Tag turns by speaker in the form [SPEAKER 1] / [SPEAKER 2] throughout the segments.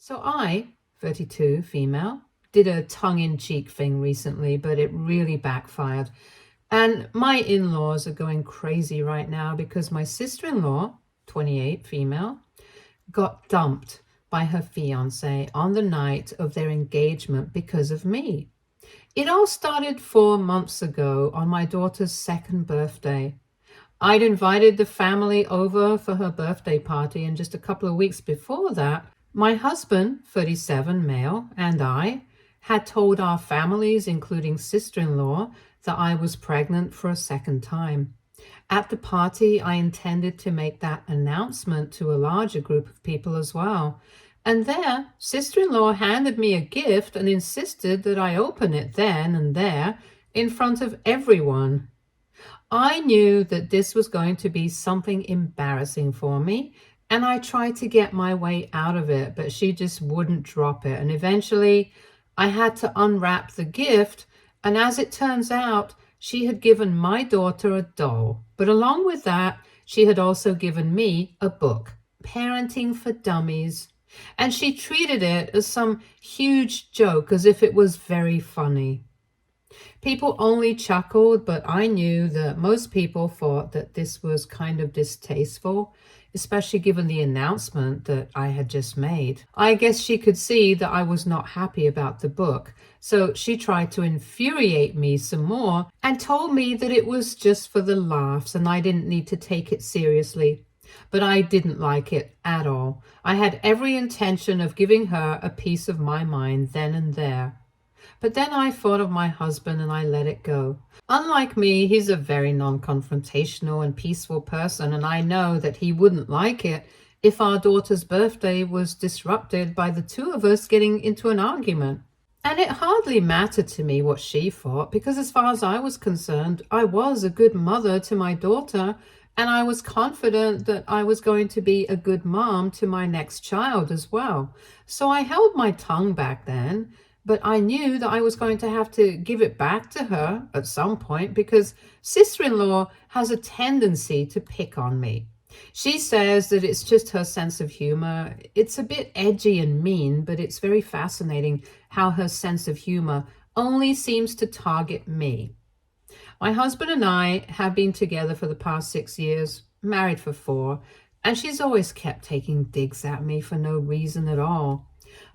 [SPEAKER 1] So I, 32, female, did a tongue-in-cheek thing recently, but it really backfired. And my in-laws are going crazy right now because my sister-in-law, 28, female, got dumped by her fiance on the night of their engagement because of me. It all started 4 months ago on my daughter's second birthday. I'd invited the family over for her birthday party, and just a couple of weeks before that, my husband, 37 male, and I had told our families, including sister-in-law, that I was pregnant for a second time. At the party, I intended to make that announcement to a larger group of people as well. And there, sister-in-law handed me a gift and insisted that I open it then and there in front of everyone. I knew that this was going to be something embarrassing for me, and I tried to get my way out of it, but she just wouldn't drop it. And eventually, I had to unwrap the gift, and as it turns out, she had given my daughter a doll. But along with that, she had also given me a book, Parenting for Dummies. And she treated it as some huge joke, as if it was very funny. People only chuckled, but I knew that most people thought that this was kind of distasteful, especially given the announcement that I had just made. I guess she could see that I was not happy about the book, so she tried to infuriate me some more and told me that it was just for the laughs and I didn't need to take it seriously. But I didn't like it at all. I had every intention of giving her a piece of my mind then and there. But then I thought of my husband and I let it go. Unlike me, he's a very non-confrontational and peaceful person, and I know that he wouldn't like it if our daughter's birthday was disrupted by the two of us getting into an argument. And it hardly mattered to me what she thought, because as far as I was concerned, I was a good mother to my daughter, and I was confident that I was going to be a good mom to my next child as well. So I held my tongue back then, but I knew that I was going to have to give it back to her at some point because sister-in-law has a tendency to pick on me. She says that it's just her sense of humor. It's a bit edgy and mean, but it's very fascinating how her sense of humor only seems to target me. My husband and I have been together for the past 6 years, married for 4, and she's always kept taking digs at me for no reason at all.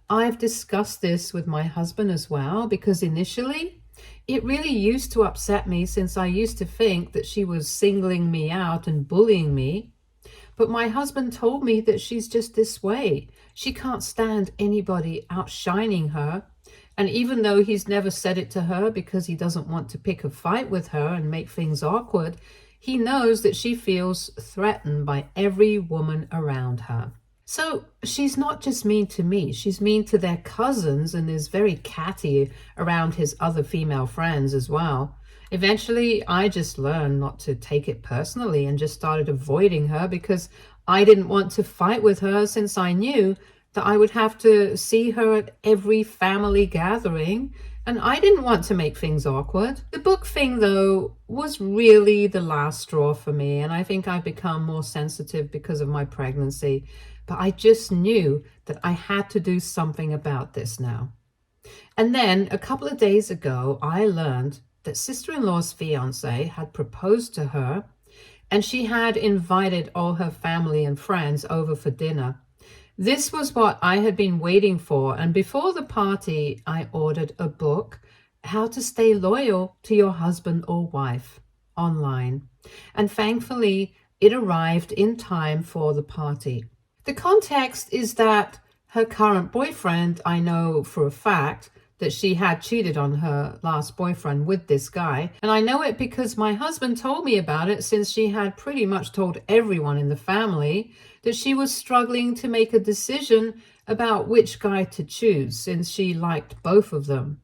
[SPEAKER 1] I've discussed this with my husband as well, because initially it really used to upset me since I used to think that she was singling me out and bullying me. But my husband told me that she's just this way. She can't stand anybody outshining her. And even though he's never said it to her because he doesn't want to pick a fight with her and make things awkward, he knows that she feels threatened by every woman around her. So she's not just mean to me, she's mean to their cousins and is very catty around his other female friends as well. Eventually, I just learned not to take it personally and just started avoiding her because I didn't want to fight with her, since I knew that I would have to see her at every family gathering, and I didn't want to make things awkward. The book thing, though, was really the last straw for me, and I think I've become more sensitive because of my pregnancy. But I just knew that I had to do something about this now. And then a couple of days ago, I learned that sister-in-law's fiance had proposed to her, and she had invited all her family and friends over for dinner. This was what I had been waiting for, and before the party, I ordered a book, How to Stay Loyal to Your Husband or Wife, online. And thankfully, it arrived in time for the party. The context is that her current boyfriend, I know for a fact that she had cheated on her last boyfriend with this guy. And I know it because my husband told me about it, since she had pretty much told everyone in the family that she was struggling to make a decision about which guy to choose, since she liked both of them.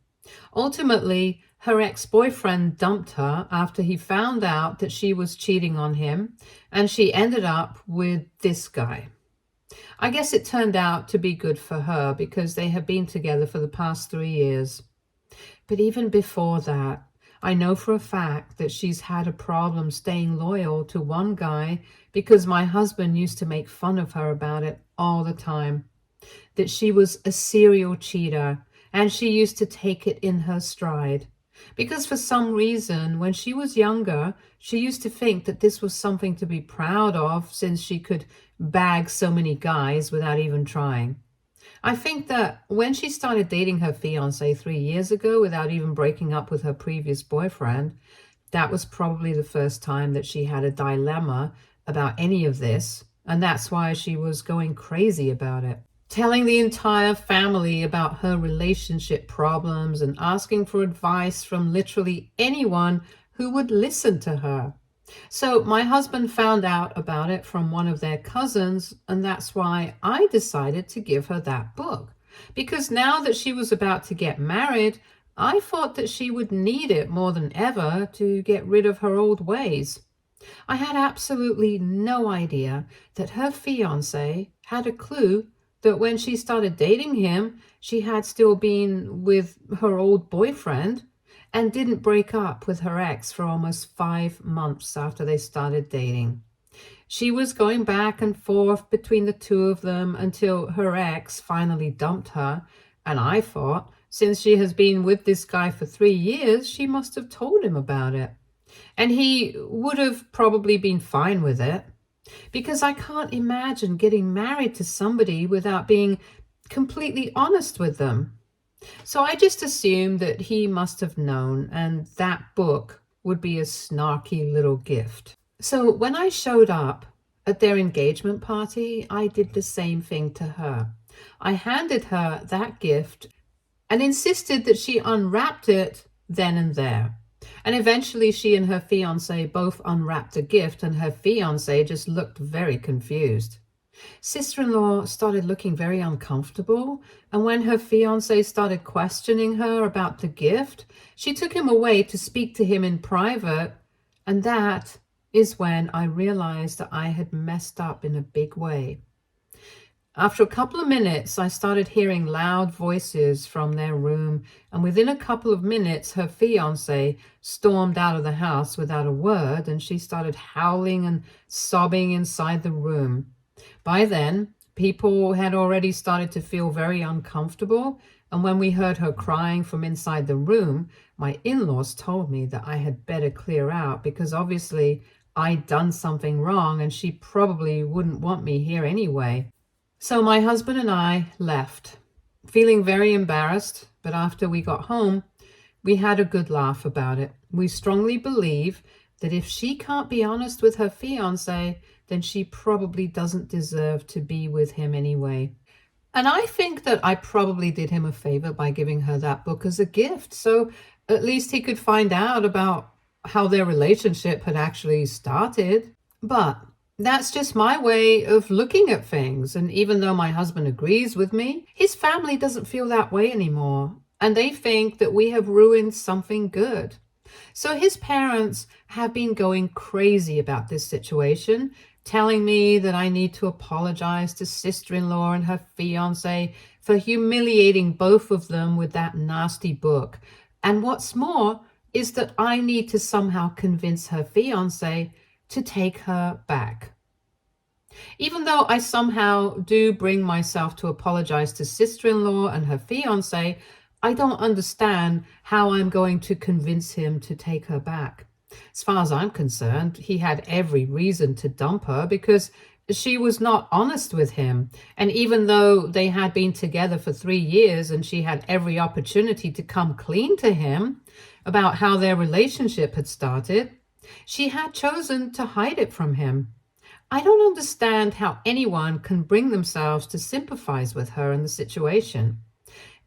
[SPEAKER 1] Ultimately, her ex-boyfriend dumped her after he found out that she was cheating on him, and she ended up with this guy. I guess it turned out to be good for her because they have been together for the past 3 years. But even before that, I know for a fact that she's had a problem staying loyal to one guy because my husband used to make fun of her about it all the time. that she was a serial cheater and she used to take it in her stride. Because for some reason, when she was younger, she used to think that this was something to be proud of since she could bag so many guys without even trying. I think that when she started dating her fiance 3 years ago without even breaking up with her previous boyfriend, that was probably the first time that she had a dilemma about any of this, and that's why she was going crazy about it. Telling the entire family about her relationship problems and asking for advice from literally anyone who would listen to her. So my husband found out about it from one of their cousins, and that's why I decided to give her that book. Because now that she was about to get married, I thought that she would need it more than ever to get rid of her old ways. I had absolutely no idea that her fiance had a clue that when she started dating him, she had still been with her old boyfriend and didn't break up with her ex for almost 5 months after they started dating. She was going back and forth between the two of them until her ex finally dumped her, and I thought, since she has been with this guy for 3 years, she must have told him about it. And he would have probably been fine with it, because I can't imagine getting married to somebody without being completely honest with them. So I just assumed that he must have known, and that book would be a snarky little gift. So when I showed up at their engagement party, I did the same thing to her. I handed her that gift and insisted that she unwrapped it then and there. And eventually she and her fiance both unwrapped a gift, and her fiance just looked very confused. Sister-in-law started looking very uncomfortable, and when her fiance started questioning her about the gift, she took him away to speak to him in private, and that is when I realized that I had messed up in a big way. After a couple of minutes, I started hearing loud voices from their room, and within a couple of minutes, her fiancé stormed out of the house without a word, and she started howling and sobbing inside the room. By then, people had already started to feel very uncomfortable, and when we heard her crying from inside the room, my in-laws told me that I had better clear out because obviously I'd done something wrong and she probably wouldn't want me here anyway. So my husband and I left, feeling very embarrassed, but after we got home, we had a good laugh about it. We strongly believe that if she can't be honest with her fiancé, then she probably doesn't deserve to be with him anyway. And I think that I probably did him a favor by giving her that book as a gift, so at least he could find out about how their relationship had actually started. But that's just my way of looking at things. And even though my husband agrees with me, his family doesn't feel that way anymore. And they think that we have ruined something good. So his parents have been going crazy about this situation, telling me that I need to apologize to sister-in-law and her fiance for humiliating both of them with that nasty book. And what's more is that I need to somehow convince her fiance to take her back. Even though I somehow do bring myself to apologize to sister-in-law and her fiance, I don't understand how I'm going to convince him to take her back. As far as I'm concerned, he had every reason to dump her because she was not honest with him. And even though they had been together for 3 years and she had every opportunity to come clean to him about how their relationship had started, she had chosen to hide it from him. I don't understand how anyone can bring themselves to sympathize with her in the situation,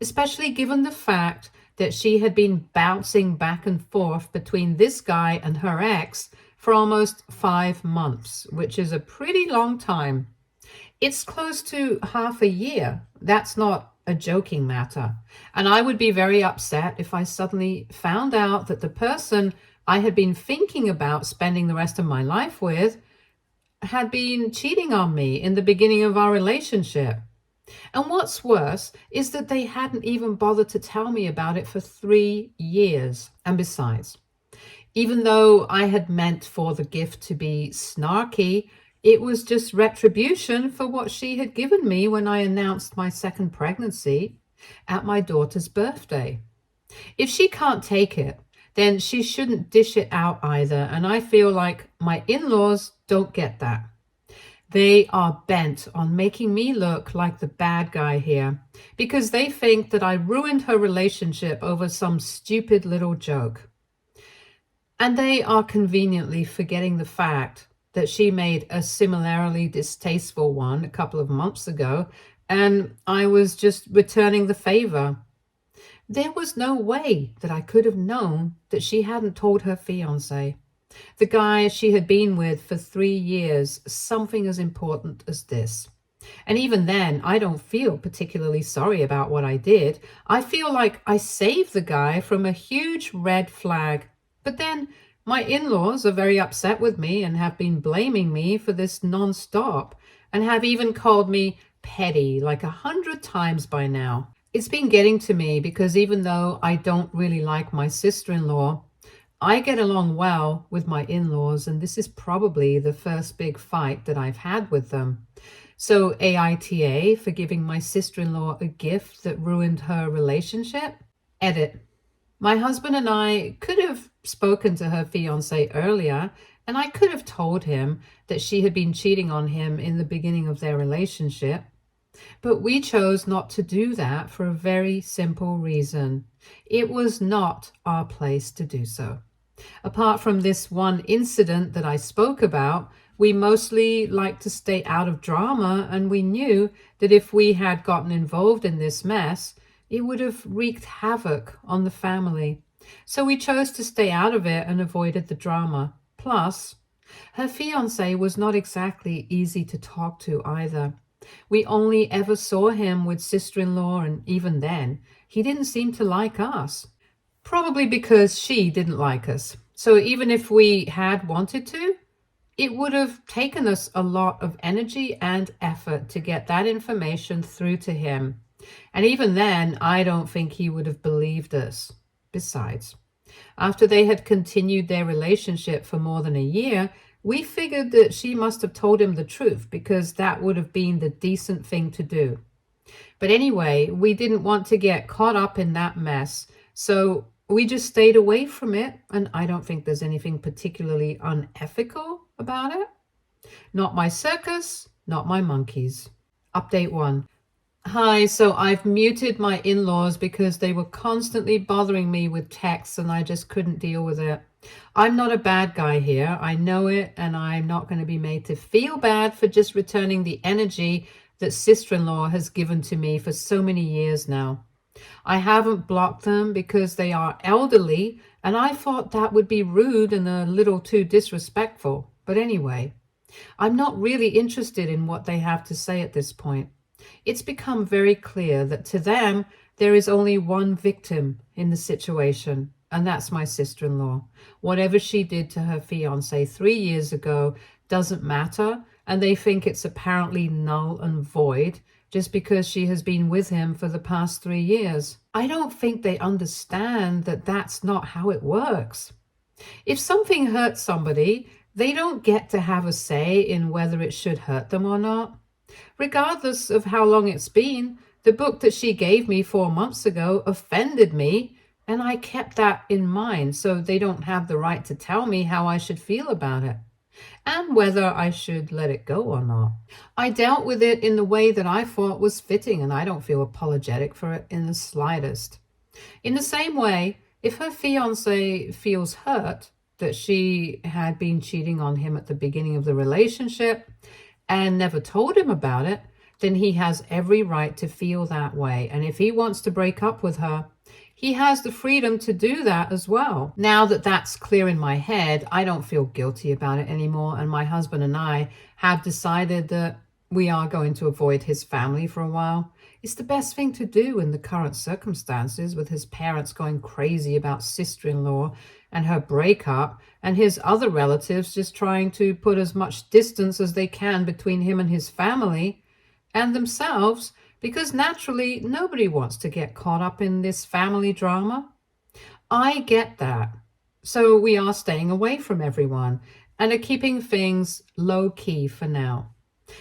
[SPEAKER 1] especially given the fact that she had been bouncing back and forth between this guy and her ex for almost 5 months, which is a pretty long time. It's close to half a year. That's not a joking matter. And I would be very upset if I suddenly found out that the person I had been thinking about spending the rest of my life with had been cheating on me in the beginning of our relationship. And what's worse is that they hadn't even bothered to tell me about it for 3 years. And besides, even though I had meant for the gift to be snarky, It was just retribution for what she had given me when I announced my second pregnancy at my daughter's birthday. If she can't take it, then she shouldn't dish it out either, and I feel like my in-laws don't get that. They are bent on making me look like the bad guy here because they think that I ruined her relationship over some stupid little joke. And they are conveniently forgetting the fact that she made a similarly distasteful one a couple of months ago, and I was just returning the favor. There was no way that I could have known that she hadn't told her fiancé, the guy she had been with for 3 years, something as important as this. And even then, I don't feel particularly sorry about what I did. I feel like I saved the guy from a huge red flag. But then my in-laws are very upset with me and have been blaming me for this non-stop and have even called me petty like 100 times by now. It's been getting to me because even though I don't really like my sister-in-law, I get along well with my in-laws, and this is probably the first big fight that I've had with them. So AITA for giving my sister-in-law a gift that ruined her relationship? Edit. My husband and I could have spoken to her fiancé earlier, and I could have told him that she had been cheating on him in the beginning of their relationship. But we chose not to do that for a very simple reason. It was not our place to do so. Apart from this one incident that I spoke about, we mostly like to stay out of drama, and we knew that if we had gotten involved in this mess, it would have wreaked havoc on the family. So we chose to stay out of it and avoided the drama. Plus, her fiancé was not exactly easy to talk to either. We only ever saw him with sister-in-law, and even then, he didn't seem to like us. Probably because she didn't like us. So even if we had wanted to, it would have taken us a lot of energy and effort to get that information through to him. And even then, I don't think he would have believed us. Besides, after they had continued their relationship for more than a year, we figured that she must have told him the truth because that would have been the decent thing to do. But anyway, we didn't want to get caught up in that mess, so we just stayed away from it, and I don't think there's anything particularly unethical about it. Not my circus, not my monkeys. Update 1. Hi, so I've muted my in-laws because they were constantly bothering me with texts and I just couldn't deal with it. I'm not a bad guy here. I know it, and I'm not going to be made to feel bad for just returning the energy that sister-in-law has given to me for so many years now. I haven't blocked them because they are elderly, and I thought that would be rude and a little too disrespectful. But anyway, I'm not really interested in what they have to say at this point. It's become very clear that to them, there is only one victim in the situation, and that's my sister-in-law. Whatever she did to her fiancé 3 years ago doesn't matter, and they think it's apparently null and void just because she has been with him for the past 3 years. I don't think they understand that that's not how it works. If something hurts somebody, they don't get to have a say in whether it should hurt them or not. Regardless of how long it's been, the book that she gave me 4 months ago offended me, and I kept that in mind, so they don't have the right to tell me how I should feel about it, and whether I should let it go or not. I dealt with it in the way that I thought was fitting, and I don't feel apologetic for it in the slightest. In the same way, if her fiancé feels hurt that she had been cheating on him at the beginning of the relationship and never told him about it, then he has every right to feel that way. And if he wants to break up with her, he has the freedom to do that as well. Now that that's clear in my head, I don't feel guilty about it anymore. And my husband and I have decided that we are going to avoid his family for a while. It's the best thing to do in the current circumstances, with his parents going crazy about sister-in-law and her breakup, and his other relatives just trying to put as much distance as they can between him and his family and themselves, because naturally nobody wants to get caught up in this family drama. I get that. So we are staying away from everyone. and are keeping things low-key for now.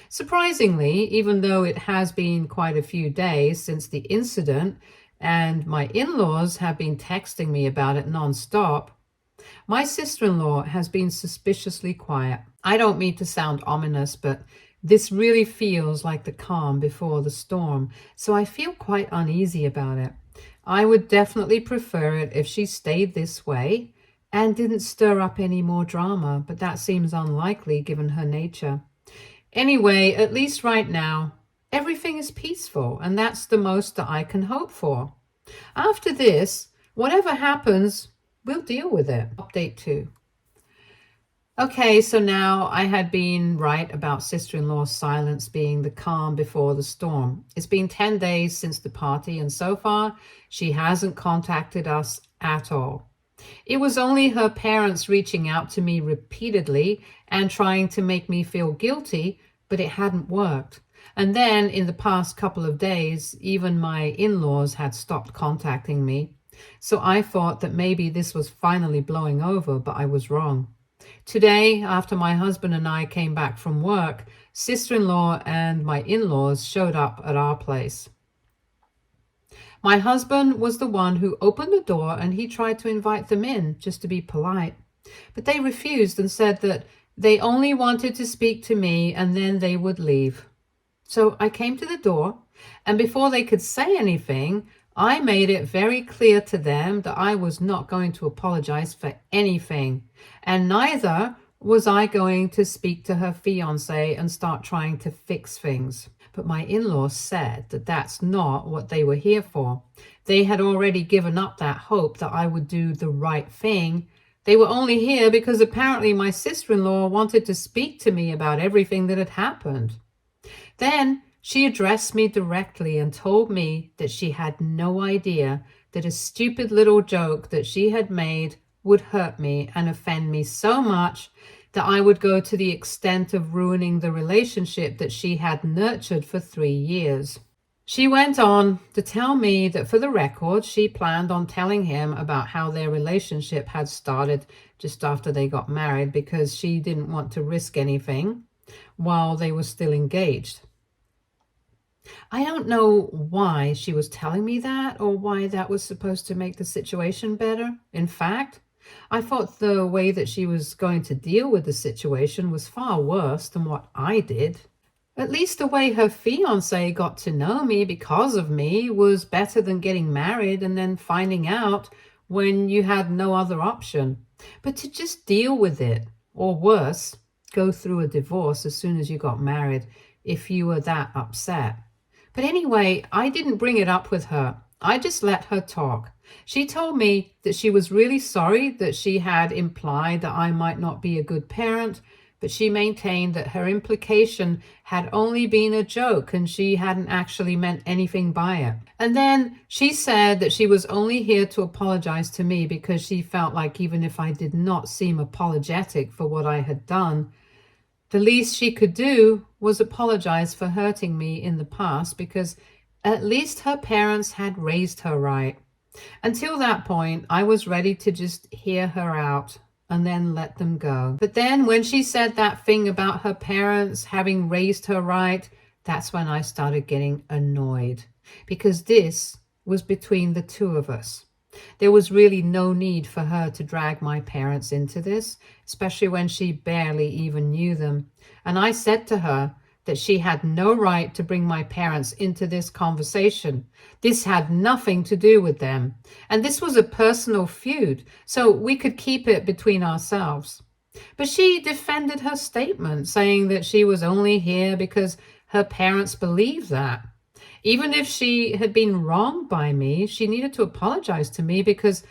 [SPEAKER 1] Surprisingly, even though it has been quite a few days since the incident and my in-laws have been texting me about it non-stop, my sister-in-law has been suspiciously quiet. I don't mean to sound ominous, but this really feels like the calm before the storm, so I feel quite uneasy about it. I would definitely prefer it if she stayed this way and didn't stir up any more drama, but that seems unlikely given her nature. Anyway, at least right now, everything is peaceful, and that's the most that I can hope for. After this, whatever happens, we'll deal with it. Update 2. Okay, so now I had been right about sister-in-law's silence being the calm before the storm. It's been 10 days since the party, and so far, she hasn't contacted us at all. It was only her parents reaching out to me repeatedly and trying to make me feel guilty, but it hadn't worked. And then in the past couple of days, even my in-laws had stopped contacting me. So I thought that maybe this was finally blowing over, but I was wrong. Today, after my husband and I came back from work, sister-in-law and my in-laws showed up at our place. My husband was the one who opened the door, and he tried to invite them in just to be polite. But they refused and said that they only wanted to speak to me and then they would leave. So I came to the door, and before they could say anything, I made it very clear to them that I was not going to apologize for anything, and neither was I going to speak to her fiancé and start trying to fix things. But my in-laws said that that's not what they were here for. They had already given up that hope that I would do the right thing. They were only here because apparently my sister-in-law wanted to speak to me about everything that had happened. Then she addressed me directly and told me that she had no idea that a stupid little joke that she had made would hurt me and offend me so much that I would go to the extent of ruining the relationship that she had nurtured for 3 years. She went on to tell me that for the record, she planned on telling him about how their relationship had started just after they got married because she didn't want to risk anything while they were still engaged. I don't know why she was telling me that or why that was supposed to make the situation better. In fact, I thought the way that she was going to deal with the situation was far worse than what I did. At least the way her fiancé got to know me because of me was better than getting married and then finding out when you had no other option. But to just deal with it, or worse, go through a divorce as soon as you got married if you were that upset. But anyway, I didn't bring it up with her. I just let her talk. She told me that she was really sorry that she had implied that I might not be a good parent, but she maintained that her implication had only been a joke and she hadn't actually meant anything by it. And then she said that she was only here to apologize to me because she felt like even if I did not seem apologetic for what I had done, the least she could do was apologize for hurting me in the past because at least her parents had raised her right. Until that point, I was ready to just hear her out and then let them go. But then when she said that thing about her parents having raised her right, that's when I started getting annoyed because this was between the two of us. There was really no need for her to drag my parents into this, especially when she barely even knew them. And I said to her that she had no right to bring my parents into this conversation. This had nothing to do with them. And this was a personal feud, so we could keep it between ourselves. But she defended her statement, saying that she was only here because her parents believed that. Even if she had been wronged by me, she needed to apologize to me because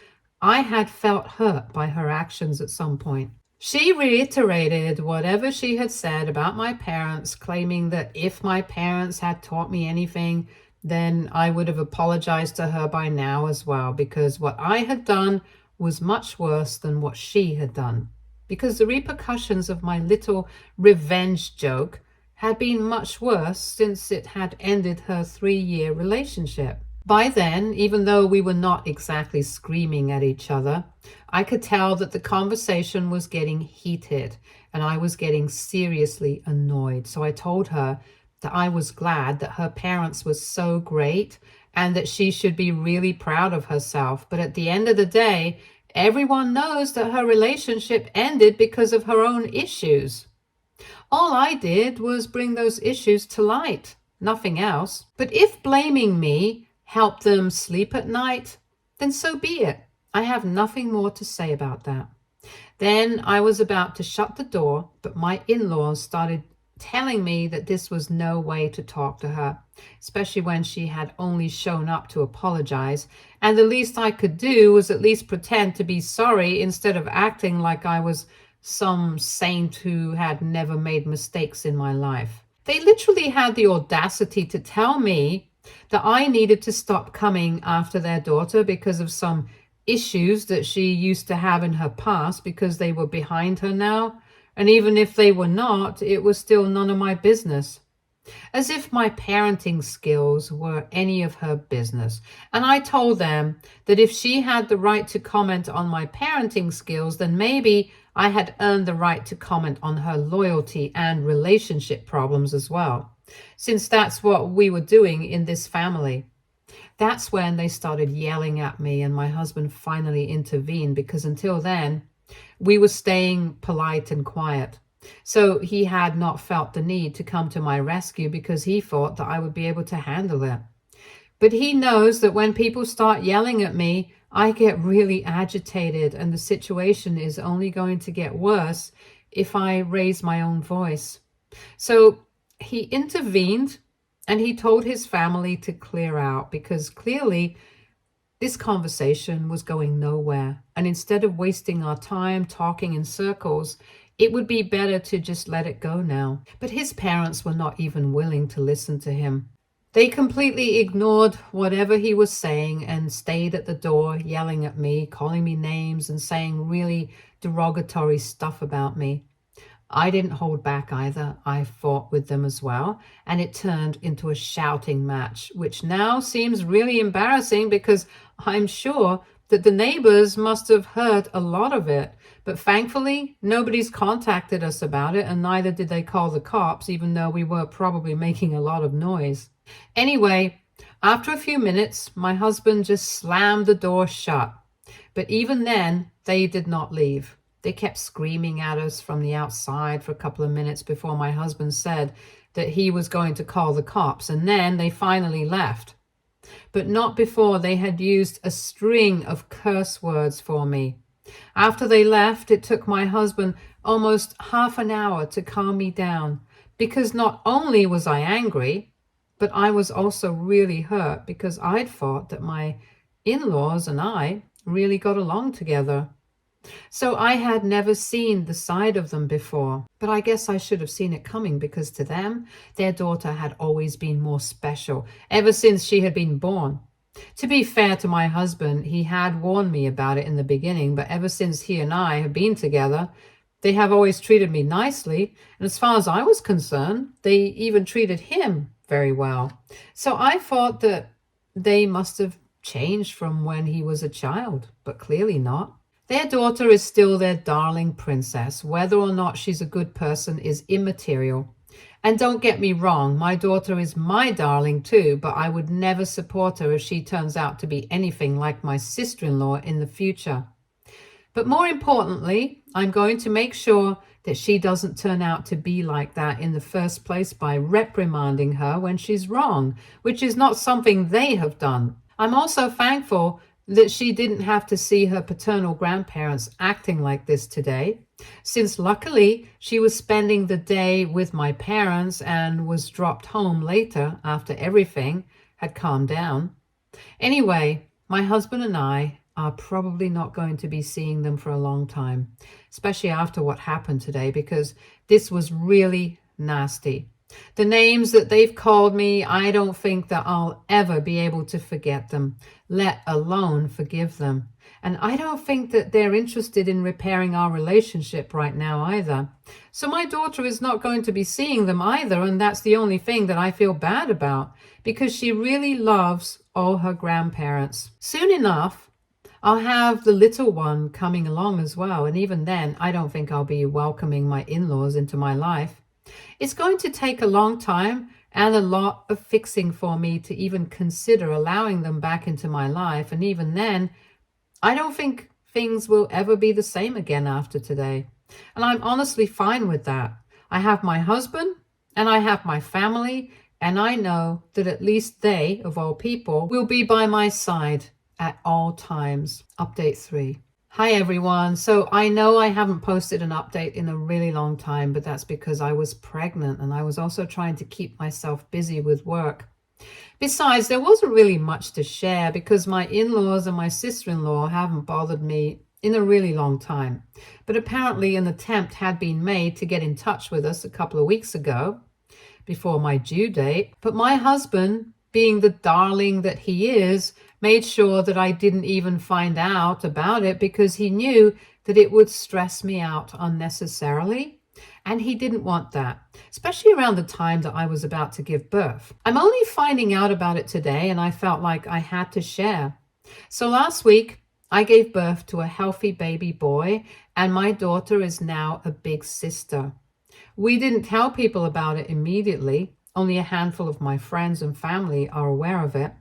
[SPEAKER 1] I had felt hurt by her actions at some point. She reiterated whatever she had said about my parents, claiming that if my parents had taught me anything, then I would have apologized to her by now as well, because what I had done was much worse than what she had done. Because the repercussions of my little revenge joke had been much worse since it had ended her 3-year relationship. By then, even though we were not exactly screaming at each other, I could tell that the conversation was getting heated and I was getting seriously annoyed. So I told her that I was glad that her parents were so great and that she should be really proud of herself. But at the end of the day, everyone knows that her relationship ended because of her own issues. All I did was bring those issues to light, nothing else. But if blaming me helped them sleep at night, then so be it. I have nothing more to say about that. Then I was about to shut the door, but my in-laws started telling me that this was no way to talk to her, especially when she had only shown up to apologize. And the least I could do was at least pretend to be sorry instead of acting like I was some saint who had never made mistakes in my life. They literally had the audacity to tell me that I needed to stop coming after their daughter because of some issues that she used to have in her past because they were behind her now. And even if they were not, it was still none of my business. As if my parenting skills were any of her business. And I told them that if she had the right to comment on my parenting skills, then maybe I had earned the right to comment on her loyalty and relationship problems as well, since that's what we were doing in this family. That's when they started yelling at me, and my husband finally intervened because until then, we were staying polite and quiet. So he had not felt the need to come to my rescue because he thought that I would be able to handle it. But he knows that when people start yelling at me, I get really agitated, and the situation is only going to get worse if I raise my own voice. So he intervened and he told his family to clear out because clearly this conversation was going nowhere. And instead of wasting our time talking in circles, it would be better to just let it go now. But his parents were not even willing to listen to him. They completely ignored whatever he was saying and stayed at the door yelling at me, calling me names and saying really derogatory stuff about me. I didn't hold back either. I fought with them as well, and it turned into a shouting match, which now seems really embarrassing because I'm sure that the neighbors must have heard a lot of it. But thankfully, nobody's contacted us about it, and neither did they call the cops, even though we were probably making a lot of noise. Anyway, after a few minutes, my husband just slammed the door shut. But even then, they did not leave. They kept screaming at us from the outside for a couple of minutes before my husband said that he was going to call the cops, and then they finally left. But not before they had used a string of curse words for me. After they left, it took my husband almost half an hour to calm me down, because not only was I angry, but I was also really hurt because I'd thought that my in-laws and I really got along together. So I had never seen the side of them before, but I guess I should have seen it coming because to them, their daughter had always been more special ever since she had been born. To be fair to my husband, he had warned me about it in the beginning, but ever since he and I have been together, they have always treated me nicely, and as far as I was concerned, they even treated him very well. So I thought that they must have changed from when he was a child, but clearly not. Their daughter is still their darling princess. Whether or not she's a good person is immaterial. And don't get me wrong, my daughter is my darling too, but I would never support her if she turns out to be anything like my sister-in-law in the future. But more importantly, I'm going to make sure that she doesn't turn out to be like that in the first place by reprimanding her when she's wrong, which is not something they have done. I'm also thankful that she didn't have to see her paternal grandparents acting like this today, since luckily she was spending the day with my parents and was dropped home later after everything had calmed down. Anyway, my husband and I are probably not going to be seeing them for a long time, especially after what happened today, because this was really nasty. The names that they've called me, I don't think that I'll ever be able to forget them, let alone forgive them. And I don't think that they're interested in repairing our relationship right now either. So my daughter is not going to be seeing them either, and that's the only thing that I feel bad about, because she really loves all her grandparents. Soon enough, I'll have the little one coming along as well, and even then, I don't think I'll be welcoming my in-laws into my life. It's going to take a long time and a lot of fixing for me to even consider allowing them back into my life. And even then, I don't think things will ever be the same again after today. And I'm honestly fine with that. I have my husband and I have my family, and I know that at least they, of all people, will be by my side at all times. Update 3. Hi everyone. So I know I haven't posted an update in a really long time, but that's because I was pregnant and I was also trying to keep myself busy with work. Besides, there wasn't really much to share because my in-laws and my sister-in-law haven't bothered me in a really long time. But apparently an attempt had been made to get in touch with us a couple of weeks ago before my due date. But my husband, being the darling that he is, made sure that I didn't even find out about it because he knew that it would stress me out unnecessarily. And he didn't want that, especially around the time that I was about to give birth. I'm only finding out about it today, and I felt like I had to share. So last week, I gave birth to a healthy baby boy, and my daughter is now a big sister. We didn't tell people about it immediately. Only a handful of my friends and family are aware of it.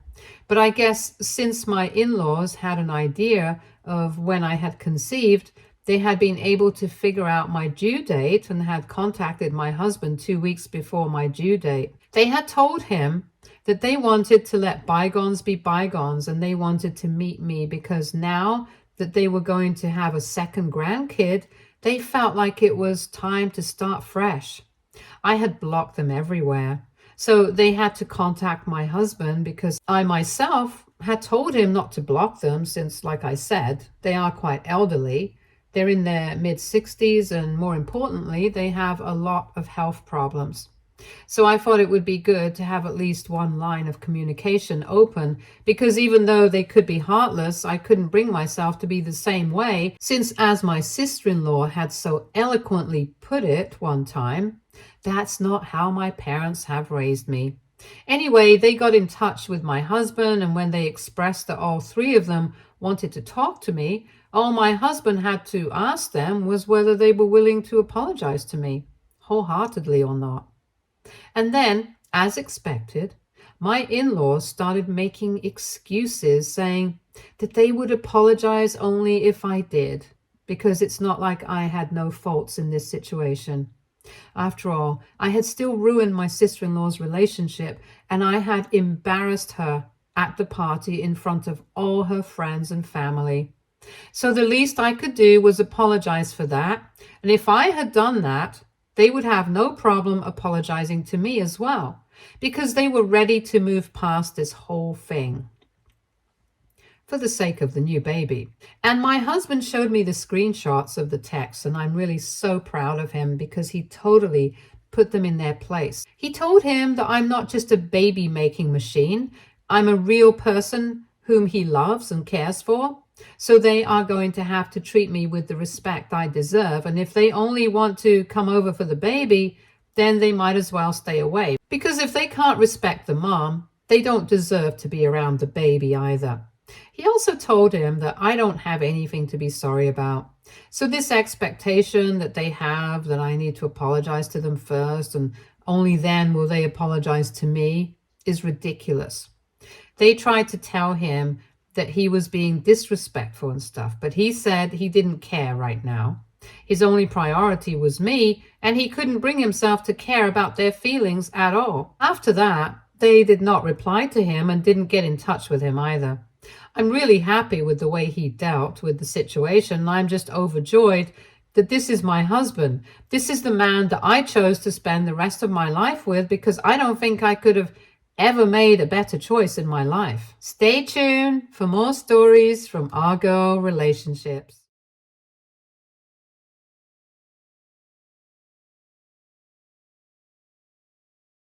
[SPEAKER 1] But I guess since my in-laws had an idea of when I had conceived, they had been able to figure out my due date and had contacted my husband 2 weeks before my due date. They had told him that they wanted to let bygones be bygones, and they wanted to meet me because now that they were going to have a second grandkid, they felt like it was time to start fresh. I had blocked them everywhere. So they had to contact my husband because I myself had told him not to block them since, like I said, they are quite elderly. They're in their mid-60s, and more importantly, they have a lot of health problems. So I thought it would be good to have at least one line of communication open, because even though they could be heartless, I couldn't bring myself to be the same way, since as my sister-in-law had so eloquently put it one time, that's not how my parents have raised me. Anyway, they got in touch with my husband, and when they expressed that all three of them wanted to talk to me, all my husband had to ask them was whether they were willing to apologize to me, wholeheartedly or not. And then, as expected, my in-laws started making excuses, saying that they would apologize only if I did, because it's not like I had no faults in this situation. After all, I had still ruined my sister-in-law's relationship, and I had embarrassed her at the party in front of all her friends and family. So the least I could do was apologize for that, and if I had done that, they would have no problem apologizing to me as well, because they were ready to move past this whole thing for the sake of the new baby. And my husband showed me the screenshots of the text, and I'm really so proud of him because he totally put them in their place. He told him that I'm not just a baby-making machine. I'm a real person whom he loves and cares for. So they are going to have to treat me with the respect I deserve. And if they only want to come over for the baby, then they might as well stay away. Because if they can't respect the mom, they don't deserve to be around the baby either. He also told him that I don't have anything to be sorry about. So this expectation that they have that I need to apologize to them first and only then will they apologize to me is ridiculous. They tried to tell him that he was being disrespectful and stuff, but he said he didn't care right now. His only priority was me, and he couldn't bring himself to care about their feelings at all. After that, they did not reply to him and didn't get in touch with him either. I'm really happy with the way he dealt with the situation, and I'm just overjoyed that this is my husband. This is the man that I chose to spend the rest of my life with, because I don't think I could have ever made a better choice in my life. Stay tuned for more stories from our girl relationships.